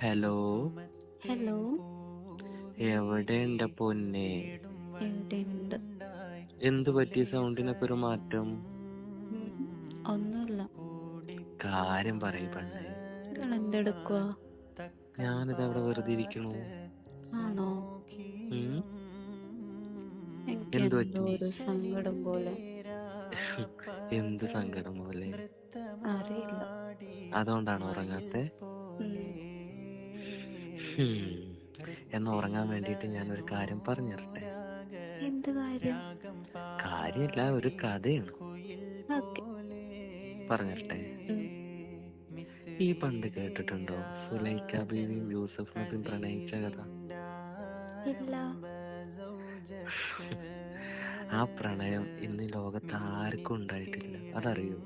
Hello, hello. എവിടെ എന്റെ പൊന്നെ? ഇവിടെയുണ്ട്. എന്ത് പറ്റി സൗണ്ടിനൊക്കെ ഒരു മാറ്റം? ഒന്നുമില്ല. കാര്യം പറയ് പെണ്ണേ. നിങ്ങൾ എന്തെടുക്കുക? ഞാനിത് അവിടെ വെറുതെ ഇരിക്കണു. ആണോ? ഉം? എനിക്ക് എന്ത് എന്തോ പറ്റി? ഒരു സങ്കടം പോലെ. എന്ത് സങ്കടം പോലെ? അറിയില്ല. അതുകൊണ്ടാണോ ഉറങ്ങാത്തെ? ഉം. ഹും. എന്നാ ഉറങ്ങാൻ വേണ്ടിയിട്ട് ഞാനൊരു കാര്യം പറഞ്ഞു തരട്ടെ? എന്ത് കാര്യം? കാര്യമില്ല, ഒരു കഥയാണ്. ഓക്കെ. പറഞ്ഞു തരട്ടെ? ഈ പണ്ട് കേട്ടിട്ടുണ്ടോ സുലൈഖ ബീവിയും യൂസഫ് നബിയും പ്രണയിച്ച കഥ? ഇല്ല. ആ പ്രണയം ഇന്ന് ലോകത്ത് ആർക്കും ഉണ്ടായിട്ടില്ല, അതറിയോ?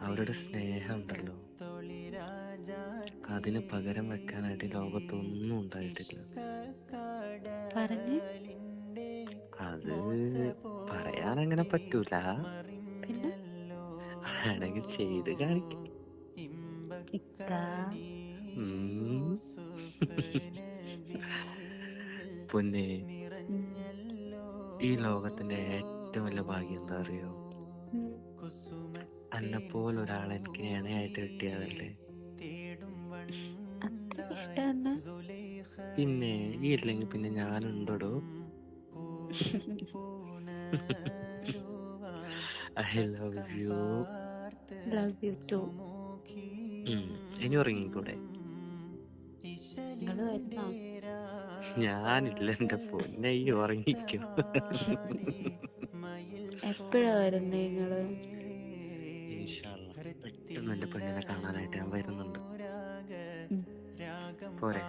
അവരുടെ സ്നേഹം ഉണ്ടല്ലോ, അതിന് പകരം വെക്കാനായിട്ട് ലോകത്തൊന്നും ഉണ്ടായിട്ടില്ല. പറഞ്ഞ്. അത് പറയാനങ്ങനെ പറ്റൂല, പിന്നെ ആണെങ്കിൽ ചെയ്ത് കാണിക്കും. ഇക്ക. പൊന്നെ, ഈ ലോകത്തിന്റെ ഏറ്റവും വലിയ ഭാഗ്യം എന്താ അറിയോ? അന്നെപ്പോലെ ഒരാളെ എനിക്ക് ഇണയായിട്ട് കിട്ടിയതല്ലേ. അത്ര ഇഷ്ടമെന്ന്? പിന്നെ ഈ ഇല്ലെങ്കിൽ പിന്നെ ഞാനുണ്ടോ? I love you. Love you too. ഇനി ഉറങ്ങിക്കൂടെ? നിങ്ങൾ വരുന്നോ? ഞാനില്ല എന്റെ പൊന്നെ, ഈ ഉറങ്ങിക്കോ. എപ്പോഴാ വരുന്നേ നിങ്ങള്? പെട്ടെന്ന് എന്റെ പെണ്ണിനെ കാണാനായിട്ട് ഞാൻ വരുന്നുണ്ട്. പോരെ?